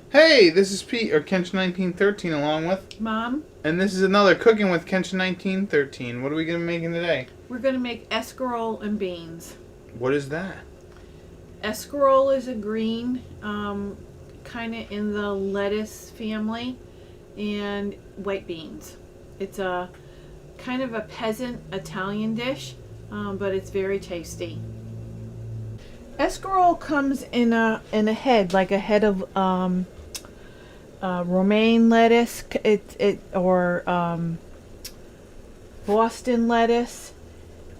Hey, this is Pete, or Kenshin1913, along with Mom. And this is another Cooking with Kenshin1913. What are we going to be making today? We're going to make escarole and beans. What is that? Escarole is a green, kind of in the lettuce family, and white beans. It's a kind of a peasant Italian dish, but it's very tasty. Escarole comes in a head, like a head of romaine lettuce, or Boston lettuce,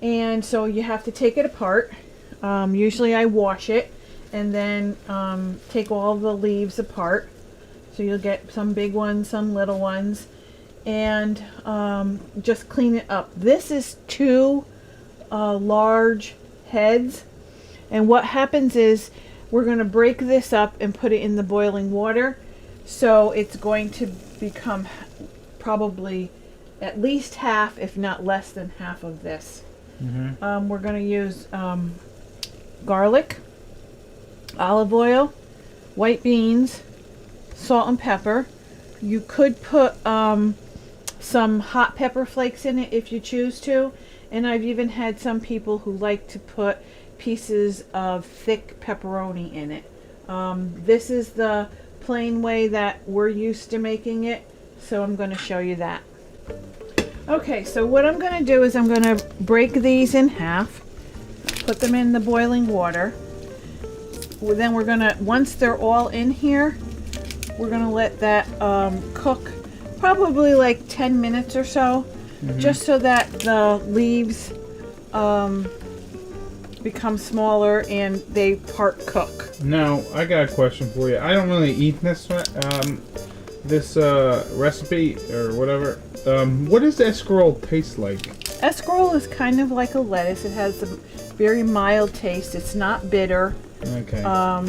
and so you have to take it apart. Usually I wash it and then take all the leaves apart, so you'll get some big ones, some little ones, and just clean it up. This is two large heads, and what happens is we're going to break this up and put it in the boiling water. So it's going to become probably at least half, if not less than half of this. Mm-hmm. We're going to use garlic, olive oil, white beans, salt and pepper. You could put some hot pepper flakes in it if you choose to. And I've even had some people who like to put pieces of thick pepperoni in it. This is the plain way that we're used to making it, so I'm going to show you that. Okay, so what I'm going to do is I'm going to break these in half, put them in the boiling water. Then we're going to, once they're all in here, we're going to let that cook probably like 10 minutes or so, just so that the leaves become smaller and they part cook. Now, I got a question for you. I don't really eat this recipe or whatever. What does escarole taste like? Escarole is kind of like a lettuce. It has a very mild taste. It's not bitter. Okay.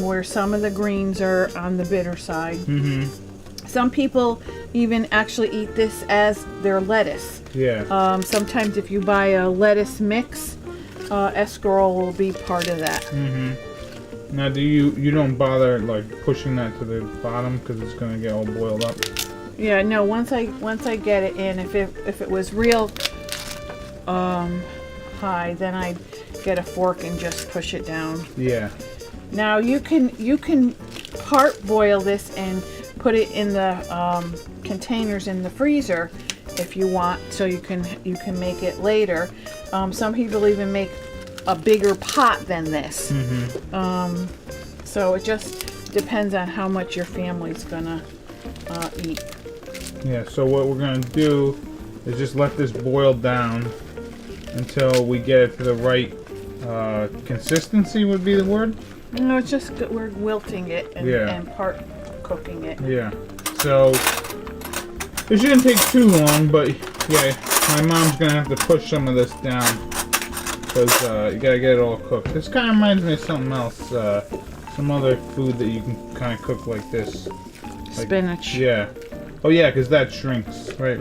Where some of the greens are on the bitter side. Mm-hmm. Some people even actually eat this as their lettuce. Yeah. Sometimes if you buy a lettuce mix, escarole will be part of that. Mm-hmm. Now, do you don't bother like pushing that to the bottom because it's going to get all boiled up? Yeah, no. Once I get it in, if it was real high, then I'd get a fork and just push it down. Yeah. Now you can part boil this and put it in the containers in the freezer if you want, so you can make it later. Some people even make a bigger pot than this. Mm-hmm. So it just depends on how much your family's gonna eat. Yeah, so what we're gonna do is just let this boil down until we get it to the right consistency, would be the word? No, it's just we're wilting it and part cooking it. Yeah, so it shouldn't take too long, but yeah, my mom's gonna have to push some of this down because you gotta get it all cooked. This kind of reminds me of something else, some other food that you can kind of cook like this. Like, spinach. Yeah. Oh yeah, because that shrinks. Right.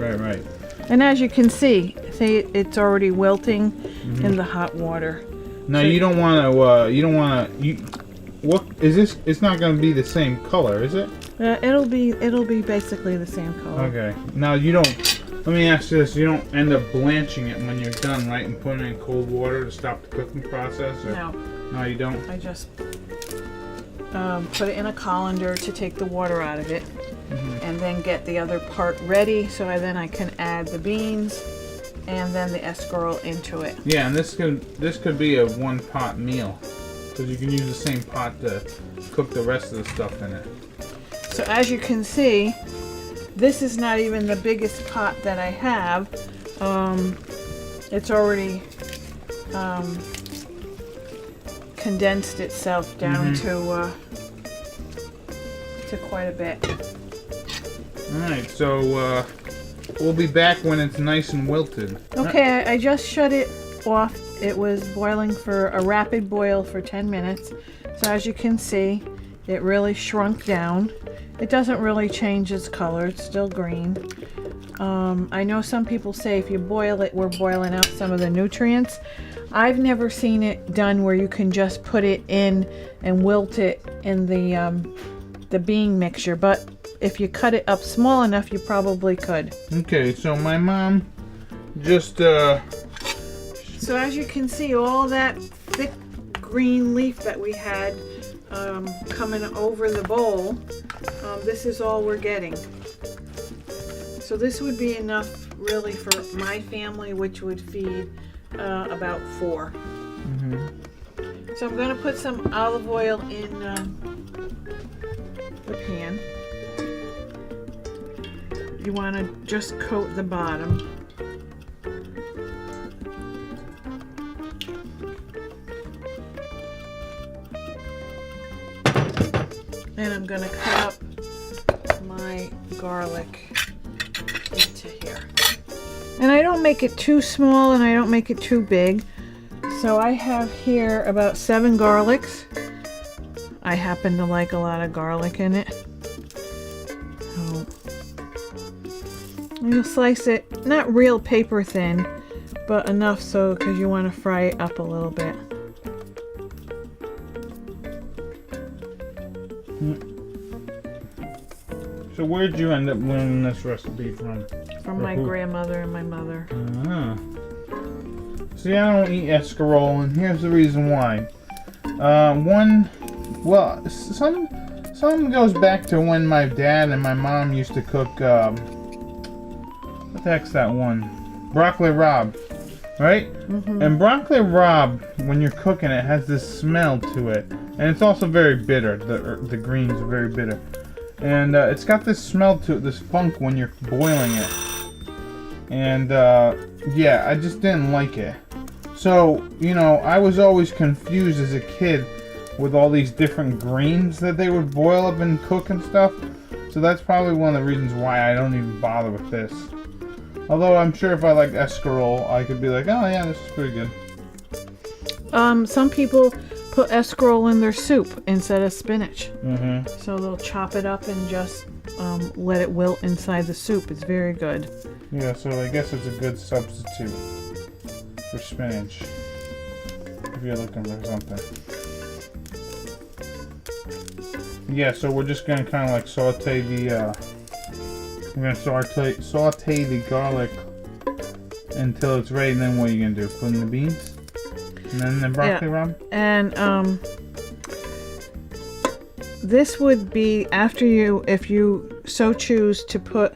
And as you can see it's already wilting in the hot water. Now, so you don't want to. What is this? It's not going to be the same color, is it? It'll be basically the same color. Okay. Now you don't. Let me ask you this: you don't end up blanching it when you're done, right? And putting it in cold water to stop the cooking process? Or? No. No, you don't. I just put it in a colander to take the water out of it, and then get the other part ready. So then I can add the beans and then the escarole into it. Yeah, and this could be a one-pot meal, because you can use the same pot to cook the rest of the stuff in it. So as you can see, this is not even the biggest pot that I have. It's already condensed itself down to quite a bit. Alright, so we'll be back when it's nice and wilted. Okay, I just shut it off. It was boiling for a rapid boil for 10 minutes. So as you can see, it really shrunk down. It doesn't really change its color, it's still green. I know some people say if you boil it, we're boiling out some of the nutrients. I've never seen it done where you can just put it in and wilt it in the bean mixture, but if you cut it up small enough, you probably could. Okay, so my mom just So as you can see, all that thick green leaf that we had coming over the bowl, this is all we're getting. So this would be enough really for my family, which would feed about 4. So I'm going to put some olive oil in the pan. You want to just coat the bottom. And I'm going to cut up my garlic into here. And I don't make it too small and I don't make it too big. So I have here about 7 garlics. I happen to like a lot of garlic in it. So you'll slice it, not real paper thin, but enough so because you want to fry it up a little bit. So where'd you end up learning this recipe from? From my grandmother and my mother. See, I don't eat escarole, and here's the reason why. Some goes back to when my dad and my mom used to cook, what the heck's that one? Broccoli rabe, right? And broccoli rabe, when you're cooking it, has this smell to it. And it's also very bitter. The greens are very bitter. And it's got this smell to it, this funk when you're boiling it. And yeah, I just didn't like it. So, you know, I was always confused as a kid with all these different greens that they would boil up and cook and stuff. So that's probably one of the reasons why I don't even bother with this. Although I'm sure if I like escarole, I could be like, oh yeah, this is pretty good. Some people put escarole in their soup instead of spinach. So they'll chop it up and just let it wilt inside the soup. It's very good. Yeah, so I guess it's a good substitute for spinach if you're looking for something. Yeah, so we're just gonna kind of like saute the we're gonna saute the garlic until it's ready. And then what are you gonna do? Put in the beans and then the broccoli rabe. And this would be after you, if you so choose to put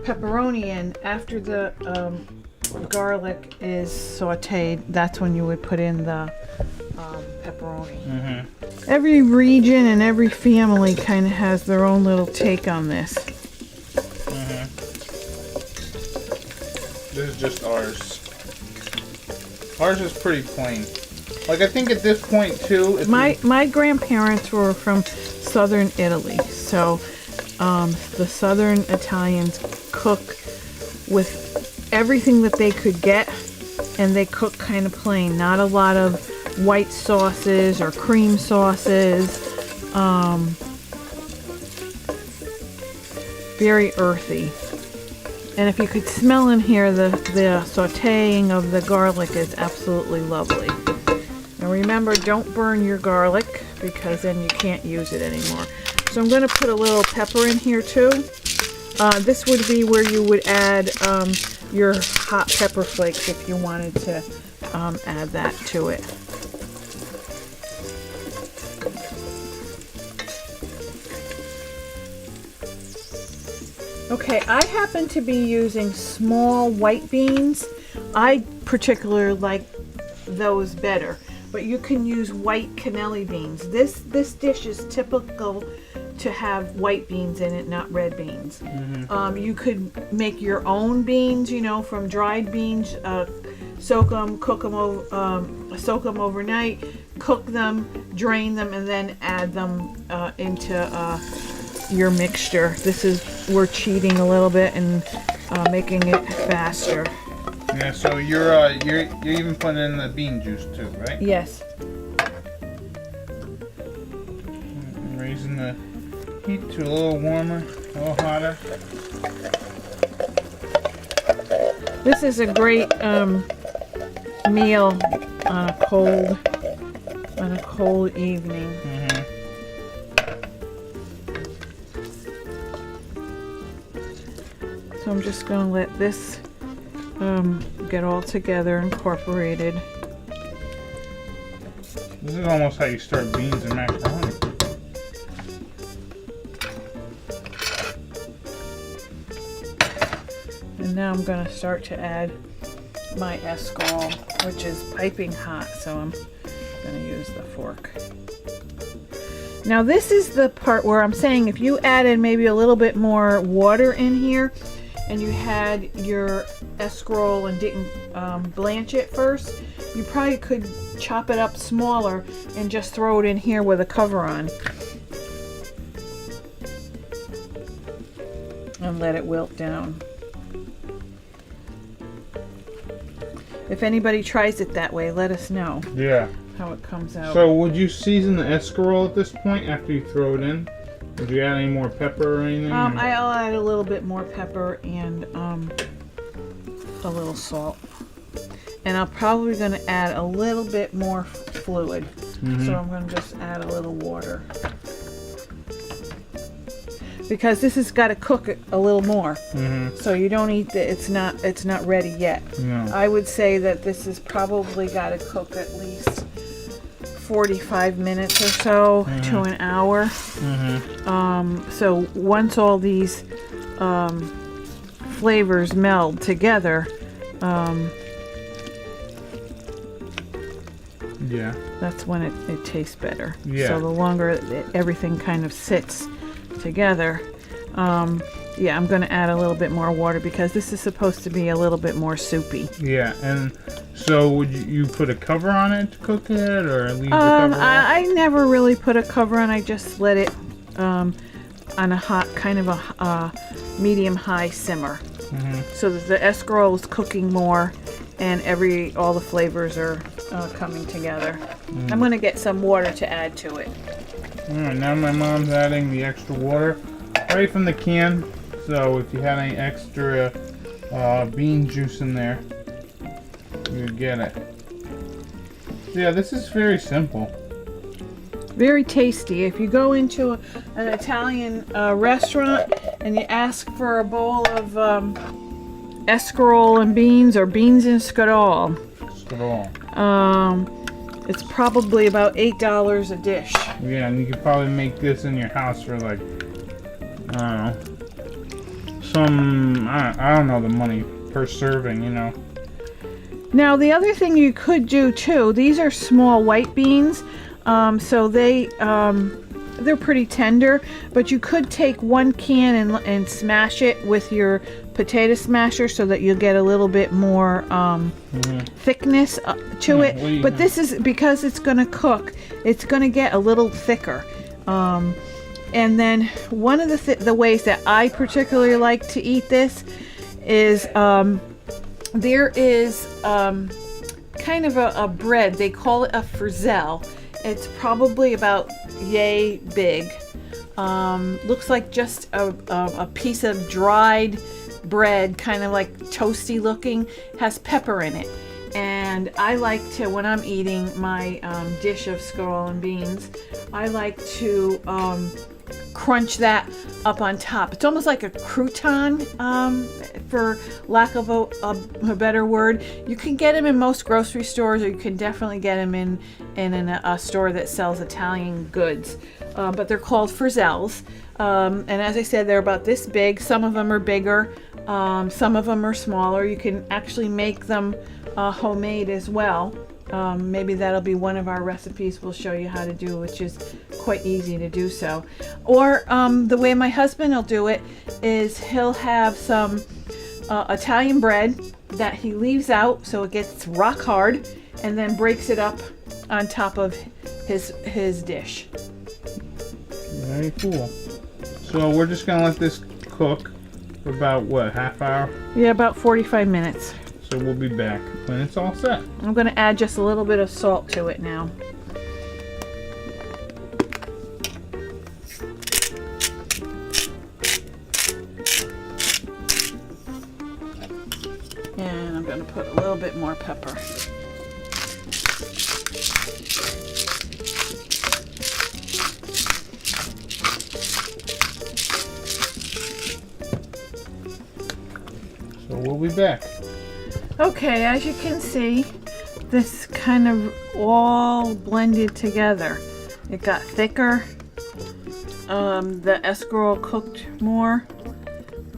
pepperoni in after the garlic is sauteed. That's when you would put in the pepperoni. Every region and every family kind of has their own little take on this. This is just ours. Ours is pretty plain. Like, I think at this point too, My grandparents were from southern Italy, so the southern Italians cook with everything that they could get, and they cook kind of plain. Not a lot of white sauces or cream sauces. Very earthy. And if you could smell in here, the sauteing of the garlic is absolutely lovely. And remember, don't burn your garlic because then you can't use it anymore. So I'm going to put a little pepper in here too. This would be where you would add your hot pepper flakes if you wanted to add that to it. Okay, I happen to be using small white beans. I particularly like those better, but you can use white cannelli beans. This dish is typical to have white beans in it, not red beans. You could make your own beans, you know, from dried beans. Soak them overnight, cook them, drain them, and then add them into your mixture. We're cheating a little bit and making it faster. Yeah, so you're even putting in the bean juice too, right? Yes. Raising the heat to a little warmer, a little hotter. This is a great meal on a cold evening. So I'm just going to let this get all together, incorporated. This is almost how you start beans and macaroni. And now I'm going to start to add my escarole, which is piping hot, so I'm going to use the fork. Now this is the part where I'm saying if you added maybe a little bit more water in here and you had your escarole and didn't blanch it first, you probably could chop it up smaller and just throw it in here with a cover on and let it wilt down. If anybody tries it that way, let us know. Yeah. How it comes out. So would you season the escarole at this point after you throw it in? Would you add any more pepper or anything? I'll add a little bit more pepper and a little salt. And I'm probably going to add a little bit more fluid. So I'm going to just add a little water. Because this has got to cook it a little more. So you don't eat it's not ready yet. No. I would say that this has probably got to cook at least 45 minutes or so to an hour. So once all these flavors meld together, yeah, that's when it tastes better. Yeah. So the longer everything kind of sits together, yeah, I'm going to add a little bit more water because this is supposed to be a little bit more soupy. Yeah, and so would you put a cover on it to cook it, or leave the cover on? I never really put a cover on. I just let it on a hot, kind of a medium-high simmer, so that the escarole is cooking more, and all the flavors are coming together. I'm going to get some water to add to it. All right, now my mom's adding the extra water right from the can. So if you had any extra bean juice in there, you get it. Yeah, this is very simple. Very tasty. If you go into an Italian restaurant and you ask for a bowl of escarole and beans or beans and scadol, it's probably about $8 a dish. Yeah, and you could probably make this in your house for like, I don't know the money per serving, you know. Now the other thing you could do too, these are small white beans, so they're pretty tender, but you could take one can and smash it with your potato smasher so that you'll get a little bit more thickness to it. But this is because it's going to cook, it's going to get a little thicker. And then one of the ways that I particularly like to eat this is there is kind of a bread, they call it a frizzle. It's probably about yay big. Looks like just a piece of dried bread, kind of like toasty looking, has pepper in it. And I like to, when I'm eating my dish of escarole and beans, I like to crunch that up on top. It's almost like a crouton, for lack of a better word. You can get them in most grocery stores, or you can definitely get them in a store that sells Italian goods. But they're called frizzles. And as I said, they're about this big. Some of them are bigger. Some of them are smaller. You can actually make them homemade as well. Maybe that'll be one of our recipes we'll show you how to do, which is quite easy to do so. Or the way my husband will do it is he'll have some Italian bread that he leaves out so it gets rock hard, and then breaks it up on top of his dish. Very cool. So we're just gonna let this cook for about what, half hour? Yeah, about 45 minutes. So we'll be back when it's all set. I'm going to add just a little bit of salt to it now. And I'm going to put a little bit more pepper. So we'll be back. Okay, as you can see, this kind of all blended together. It got thicker. The escarole cooked more,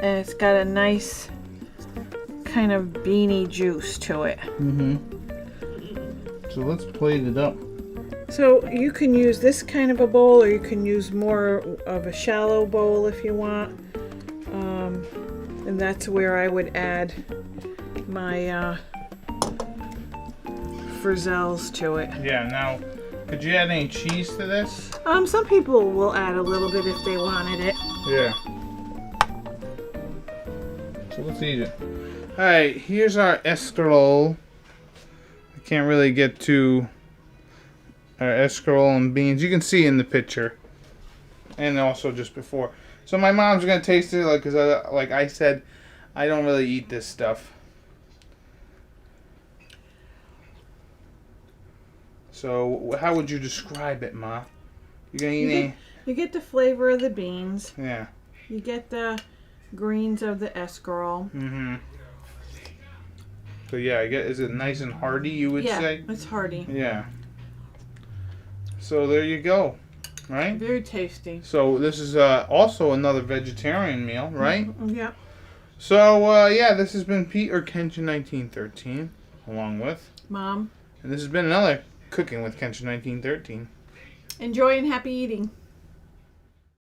and it's got a nice kind of beany juice to it. So let's plate it up. So you can use this kind of a bowl, or you can use more of a shallow bowl if you want. And that's where I would add my Frizzles to it. Yeah, now, could you add any cheese to this? Some people will add a little bit if they wanted it. Yeah. So let's eat it. Alright, here's our escarole. I can't really get to our escarole and beans. You can see in the picture. And also just before. So my mom's going to taste it, because like I said, I don't really eat this stuff. So how would you describe it, Ma? You gonna eat any? You get the flavor of the beans. Yeah. You get the greens of the escarole. So yeah, is it nice and hearty, you would say? Yeah, it's hearty. Yeah. So there you go. Right? Very tasty. So this is also another vegetarian meal, right? Yeah. So yeah, this has been Pete or Kenshin1913, along with Mom. And this has been another Cooking with Kenshin1913. Enjoy and happy eating.